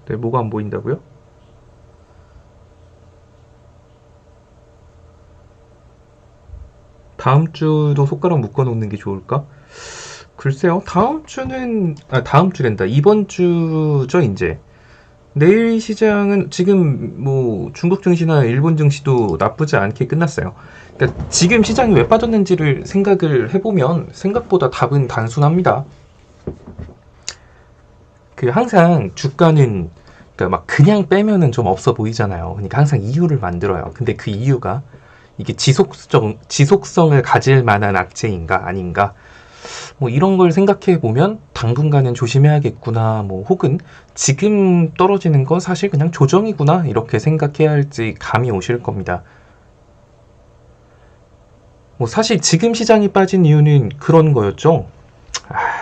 네, 뭐가 안 보인다고요? 다음 주도 손가락 묶어 놓는 게 좋을까? 글쎄요. 다음 주랜다. 이번 주죠, 이제. 내일 시장은 지금 뭐 중국 증시나 일본 증시도 나쁘지 않게 끝났어요. 그러니까 지금 시장이 왜 빠졌는지를 생각을 해보면 생각보다 답은 단순합니다. 그 항상 주가는 그러니까 막 그냥 빼면은 좀 없어 보이잖아요. 그러니까 항상 이유를 만들어요. 근데 그 이유가 이게 지속성을 가질 만한 악재인가 아닌가 뭐 이런 걸 생각해 보면 당분간은 조심해야겠구나 뭐 혹은 지금 떨어지는 건 사실 그냥 조정이구나 이렇게 생각해야 할지 감이 오실 겁니다. 뭐 사실 지금 시장이 빠진 이유는 그런 거였죠.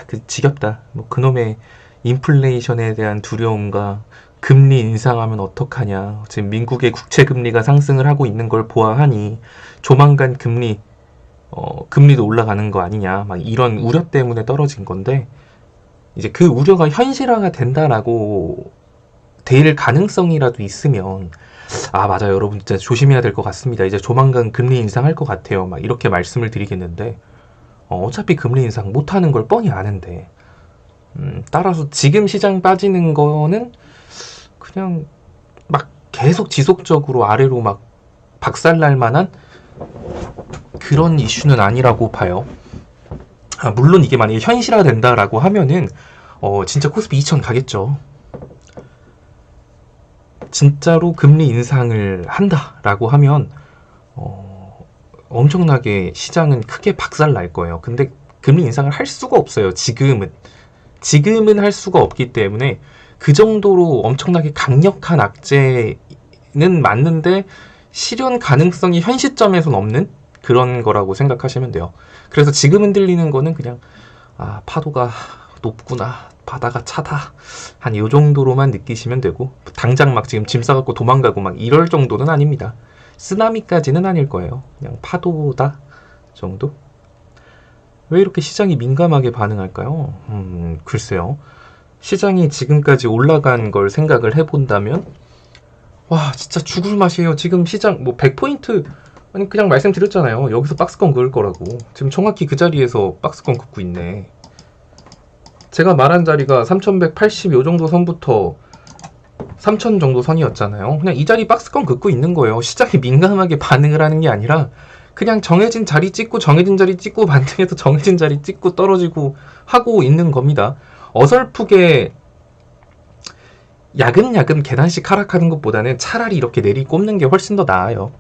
그 지겹다. 뭐 그놈의 인플레이션에 대한 두려움과 금리 인상하면 어떡하냐. 지금 미국의 국채 금리가 상승을 하고 있는 걸 보아하니 조만간 금리도 올라가는 거 아니냐. 막 이런 우려 때문에 떨어진 건데 이제 그 우려가 현실화가 된다라고 될 가능성이라도 있으면 맞아요 여러분 진짜 조심해야 될 것 같습니다. 이제 조만간 금리 인상할 것 같아요. 막 이렇게 말씀을 드리겠는데 어차피 금리 인상 못하는 걸 뻔히 아는데 따라서 지금 시장 빠지는 거는 그냥 막 계속 지속적으로 아래로 막 박살날 만한 그런 이슈는 아니라고 봐요. 물론 이게 만약에 현실화 된다라고 하면은 진짜 코스피 2000 가겠죠. 진짜로 금리 인상을 한다라고 하면 엄청나게 시장은 크게 박살 날 거예요. 근데 금리 인상을 할 수가 없어요. 지금은 할 수가 없기 때문에 그 정도로 엄청나게 강력한 악재는 맞는데 실현 가능성이 현 시점에선 없는 그런 거라고 생각하시면 돼요. 그래서 지금 흔들리는 거는 그냥 파도가 높구나, 바다가 차다 한 요 정도로만 느끼시면 되고 당장 막 지금 짐 싸갖고 도망가고 막 이럴 정도는 아닙니다. 쓰나미까지는 아닐 거예요. 그냥 파도다 정도? 왜 이렇게 시장이 민감하게 반응할까요? 글쎄요. 시장이 지금까지 올라간 걸 생각을 해본다면 와 진짜 죽을 맛이에요. 지금 시장 뭐 100포인트 아니 그냥 말씀드렸잖아요. 여기서 박스권 그을 거라고. 지금 정확히 그 자리에서 박스권 긋고 있네. 제가 말한 자리가 3180 요 정도 선부터 3000 정도 선이었잖아요. 그냥 이 자리 박스권 긋고 있는 거예요. 시장이 민감하게 반응을 하는 게 아니라 그냥 정해진 자리 찍고 정해진 자리 찍고 반등해서 정해진 자리 찍고 떨어지고 하고 있는 겁니다. 어설프게 야금야금 계단식 하락하는 것보다는 차라리 이렇게 내리꼽는 게 훨씬 더 나아요.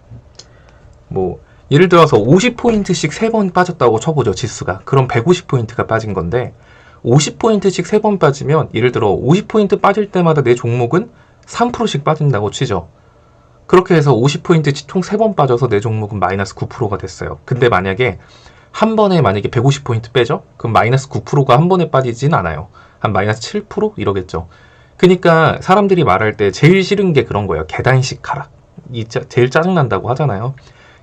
뭐 예를 들어서 50포인트씩 3번 빠졌다고 쳐보죠. 지수가. 그럼 150포인트가 빠진 건데 50포인트씩 3번 빠지면 예를 들어 50포인트 빠질 때마다 내 종목은 3%씩 빠진다고 치죠. 그렇게 해서 50포인트 총 3번 빠져서 내 종목은 마이너스 9%가 됐어요. 근데 한 번에 만약에 150포인트 빼죠? 그럼 마이너스 9%가 한 번에 빠지진 않아요. 한 마이너스 7% 이러겠죠. 그러니까 사람들이 말할 때 제일 싫은 게 그런 거예요. 계단식 하락. 제일 짜증난다고 하잖아요.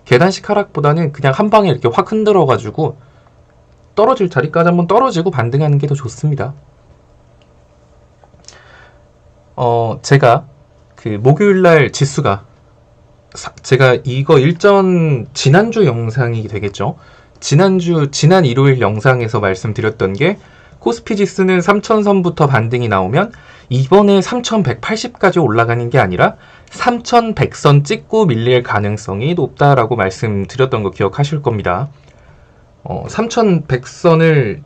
계단식 하락보다는 그냥 한 방에 이렇게 확 흔들어가지고 떨어질 자리까지 한번 떨어지고 반등하는 게 더 좋습니다. 제가 그 목요일날 지수가 제가 이거 지난주 영상이 되겠죠. 지난 일요일 영상에서 말씀드렸던 게 코스피 지수는 3000선부터 반등이 나오면 이번에 3180까지 올라가는 게 아니라 3100선 찍고 밀릴 가능성이 높다라고 말씀드렸던 거 기억하실 겁니다. 3100선을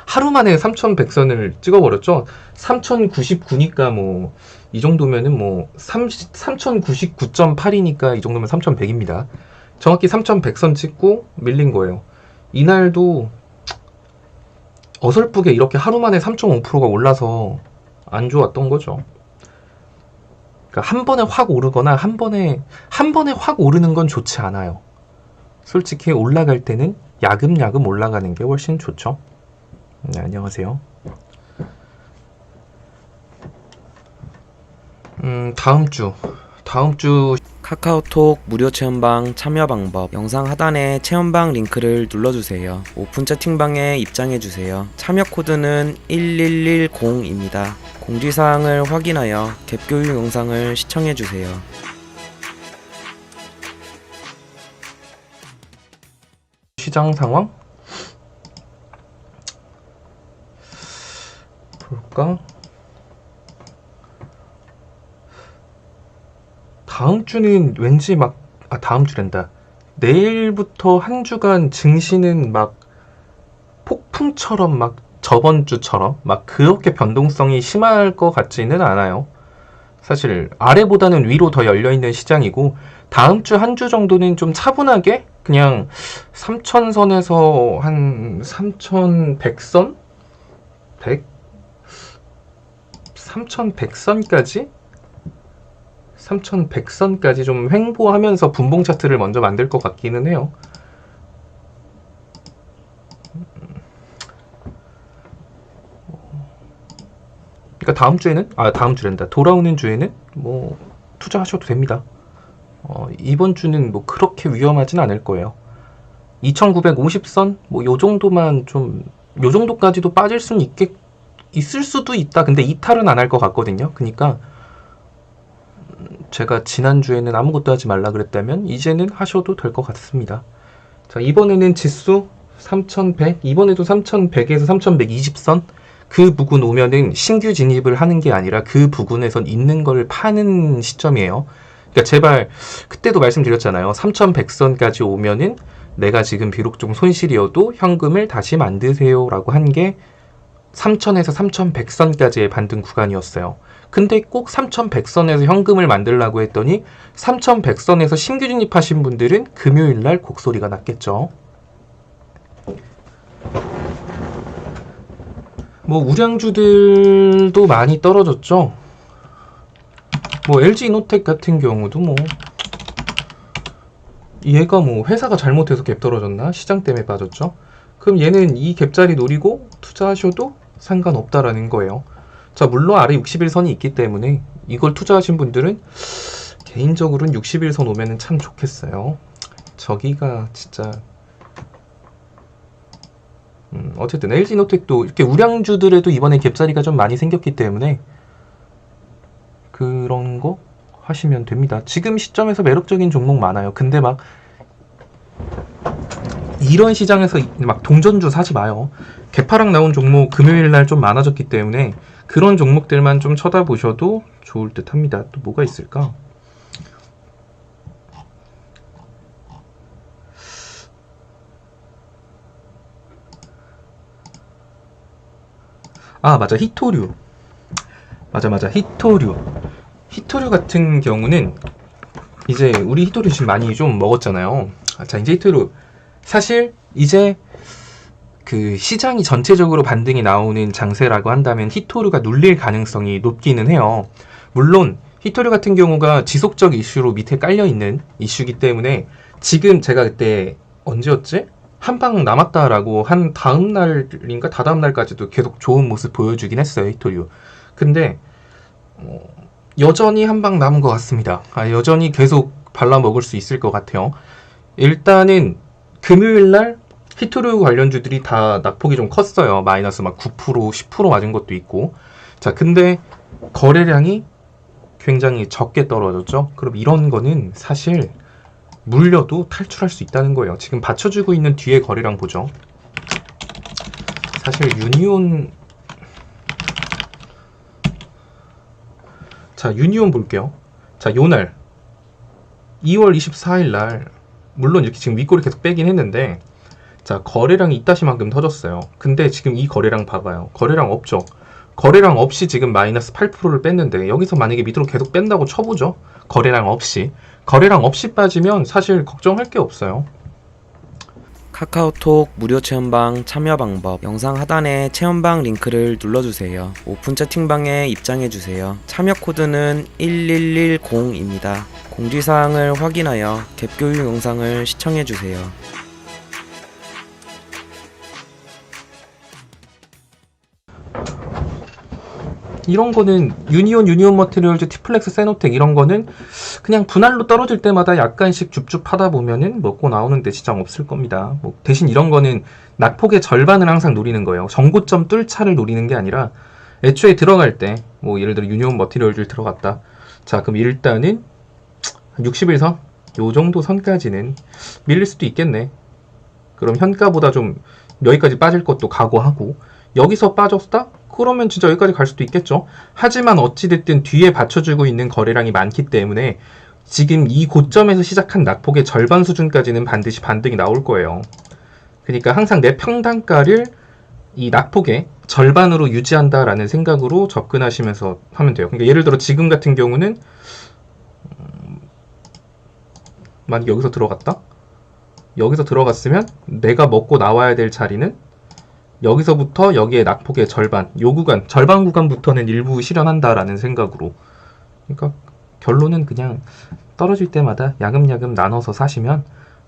하루 만에 3100선을 찍어버렸죠. 3099니까 뭐 이 정도면은 뭐 3099.8이니까 이 정도면 3100입니다. 정확히 3100선 찍고 밀린 거예요. 이날도 어설프게 이렇게 하루 만에 3.5%가 올라서 안 좋았던 거죠. 그러니까 한 번에 확 오르거나 한 번에 확 오르는 건 좋지 않아요. 솔직히 올라갈 때는 야금야금 올라가는 게 훨씬 좋죠. 네, 안녕하세요. 다음 다음 주 카카오톡 무료 체험방 참여 방법 영상 하단에 체험방 링크를 눌러주세요. 오픈 채팅방에 입장해주세요. 참여 코드는 1110입니다. 공지사항을 확인하여 갭교육 영상을 시청해주세요. 시장 상황 볼까? 다음 주는 왠지 다음 주랜다. 내일부터 한 주간 증시는 폭풍처럼 저번 주처럼 그렇게 변동성이 심할 것 같지는 않아요. 사실 아래보다는 위로 더 열려있는 시장이고, 다음 주 한 주 정도는 좀 차분하게 그냥 3,000선에서 한 3,100선? 3,100선까지? 3,100선까지 좀 횡보하면서 분봉 차트를 먼저 만들 것 같기는 해요. 그러니까 다음 주랜다. 돌아오는 주에는 투자하셔도 됩니다. 이번 주는 그렇게 위험하진 않을 거예요. 2,950선 요 정도만 요 정도까지도 빠질 수는 있을 수도 있다. 근데 이탈은 안 할 것 같거든요. 그러니까 제가 지난주에는 아무것도 하지 말라 그랬다면 이제는 하셔도 될 것 같습니다. 자, 이번에는 지수 3,100, 이번에도 3,100에서 3,120선 그 부근 오면은 신규 진입을 하는 게 아니라 그 부근에선 있는 걸 파는 시점이에요. 그러니까 제발, 그때도 말씀드렸잖아요. 3,100선까지 오면은 내가 지금 비록 좀 손실이어도 현금을 다시 만드세요 라고 한 게 3,000에서 3,100선까지의 반등 구간이었어요. 근데 꼭 3,100선에서 현금을 만들라고 했더니 3,100선에서 신규 진입하신 분들은 금요일날 곡소리가 났겠죠. 우량주들도 많이 떨어졌죠. LG이노텍 같은 경우도 얘가 회사가 잘못해서 갭 떨어졌나? 시장 때문에 빠졌죠. 그럼 얘는 이 갭자리 노리고 투자하셔도 상관없다라는 거예요. 자, 물론 아래 61선이 있기 때문에 이걸 투자하신 분들은 개인적으로는 61선 오면은 참 좋겠어요. 저기가 진짜 어쨌든 LG노텍도 이렇게 우량주들에도 이번에 갭자리가 좀 많이 생겼기 때문에 그런 거 하시면 됩니다. 지금 시점에서 매력적인 종목 많아요. 근데 이런 시장에서 동전주 사지 마요. 개파락 나온 종목 금요일날 좀 많아졌기 때문에 그런 종목들만 좀 쳐다보셔도 좋을 듯 합니다. 또 뭐가 있을까? 맞아. 히토류. 맞아. 히토류 같은 경우는 이제 우리 히토류 지금 많이 좀 먹었잖아요. 자, 이제 히토류. 사실 이제 그 시장이 전체적으로 반등이 나오는 장세라고 한다면 히토류가 눌릴 가능성이 높기는 해요. 물론 히토류 같은 경우가 지속적 이슈로 밑에 깔려있는 이슈이기 때문에 지금 제가 그때 언제였지? 한 방 남았다라고 한 다음 날인가 다다음 날까지도 계속 좋은 모습 보여주긴 했어요, 히토류. 근데 여전히 한 방 남은 것 같습니다. 여전히 계속 발라먹을 수 있을 것 같아요. 일단은 금요일날 히토류 관련주들이 다 낙폭이 좀 컸어요. 마이너스 9%, 10% 맞은 것도 있고. 자, 근데 거래량이 굉장히 적게 떨어졌죠. 그럼 이런 거는 사실 물려도 탈출할 수 있다는 거예요. 지금 받쳐주고 있는 뒤에 거래량 보죠. 사실 유니온, 자, 유니온 볼게요. 자, 요날 2월 24일 날 물론 이렇게 지금 윗골이 계속 빼긴 했는데, 자, 거래량이 이따시만큼 터졌어요. 근데 지금 이 거래량 봐봐요. 거래량 없죠. 거래량 없이 지금 마이너스 8%를 뺐는데, 여기서 만약에 밑으로 계속 뺀다고 쳐보죠. 거래량 없이 빠지면 사실 걱정할 게 없어요. 카카오톡 무료 체험방 참여 방법 영상 하단에 체험방 링크를 눌러주세요. 오픈 채팅방에 입장해주세요. 참여 코드는 1110입니다. 공지사항을 확인하여 갭교육 영상을 시청해주세요. 이런 거는 유니온 머티리얼즈, 티플렉스, 세노텍 이런 거는 그냥 분할로 떨어질 때마다 약간씩 줍줍하다 보면은 먹고 나오는데 지장 없을 겁니다. 뭐 대신 이런 거는 낙폭의 절반을 항상 노리는 거예요. 정고점 뚫차를 노리는 게 아니라 애초에 들어갈 때 뭐 예를 들어 유니온 머티리얼즈 들어갔다. 자, 그럼 일단은 60일선 요 정도 선까지는 밀릴 수도 있겠네. 그럼 현가보다 좀 여기까지 빠질 것도 각오하고, 여기서 빠졌다? 그러면 진짜 여기까지 갈 수도 있겠죠. 하지만 어찌됐든 뒤에 받쳐주고 있는 거래량이 많기 때문에 지금 이 고점에서 시작한 낙폭의 절반 수준까지는 반드시 반등이 나올 거예요. 그러니까 항상 내 평단가를 이 낙폭의 절반으로 유지한다라는 생각으로 접근하시면서 하면 돼요. 그러니까 예를 들어 지금 같은 경우는 만약 여기서 들어갔다? 여기서 들어갔으면 내가 먹고 나와야 될 자리는 여기서부터 여기에 낙폭의 절반, 요 구간, 절반 구간부터는 일부 실현한다라는 생각으로. 그러니까 결론은 그냥 떨어질 때마다 야금야금 나눠서 사시면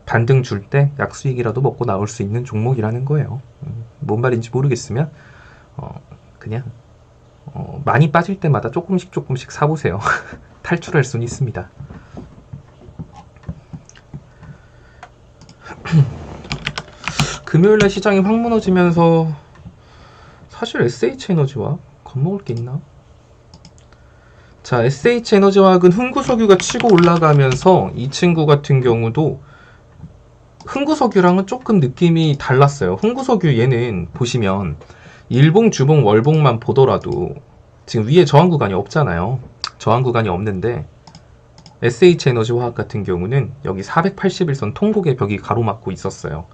반등 줄 때 약수익이라도 먹고 나올 수 있는 종목이라는 거예요. 뭔 말인지 모르겠으면 그냥 많이 빠질 때마다 조금씩 사보세요. 탈출할 수는 있습니다. 금요일날 시장이 확 무너지면서 사실 SH에너지와 겁먹을 게 있나? 자, SH에너지화학은 흥구석유가 치고 올라가면서 이 친구 같은 경우도 흥구석유랑은 조금 느낌이 달랐어요. 흥구석유 얘는 보시면 일봉, 주봉, 월봉만 보더라도 지금 위에 저항 구간이 없잖아요. 저항 구간이 없는데 SH에너지화학 같은 경우는 여기 481선 통곡의 벽이 가로막고 있었어요.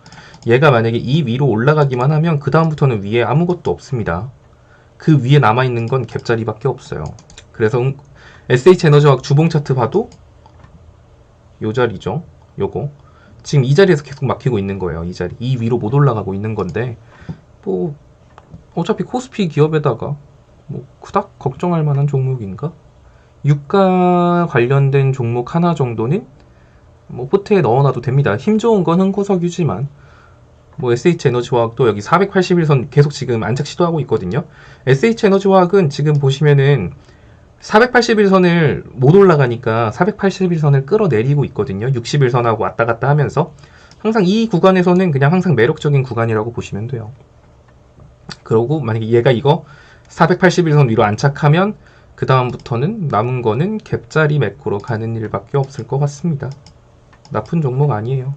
얘가 만약에 이 위로 올라가기만 하면 그 다음부터는 위에 아무것도 없습니다. 그 위에 남아있는 건 갭자리밖에 없어요. 그래서 SH에너지화학 주봉 차트 봐도 요 자리죠. 요거 지금 이 자리에서 계속 막히고 있는 거예요. 이 자리, 이 위로 못 올라가고 있는 건데 뭐 어차피 코스피 기업에다가 뭐 그닥 걱정할 만한 종목인가? 유가 관련된 종목 하나 정도는 뭐 포트에 넣어놔도 됩니다. 힘 좋은 건 흥구석유지만 뭐 SH에너지화학도 여기 481선 계속 지금 안착 시도하고 있거든요. SH에너지화학은 지금 보시면은 481선을 못 올라가니까 481선을 끌어내리고 있거든요. 60일선하고 왔다 갔다 하면서 항상 이 구간에서는 그냥 항상 매력적인 구간이라고 보시면 돼요. 그러고 만약에 얘가 이거 481선 위로 안착하면 그 다음부터는 남은 거는 갭자리 매크로 가는 일밖에 없을 것 같습니다. 나쁜 종목 아니에요.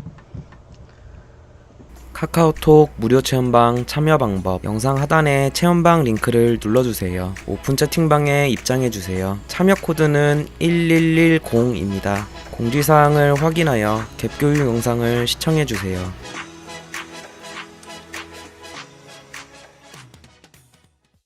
카카오톡 무료 체험방 참여 방법 영상 하단에 체험방 링크를 눌러주세요. 오픈 채팅방에 입장해주세요. 참여 코드는 1110입니다. 공지사항을 확인하여 갭 교육 영상을 시청해주세요.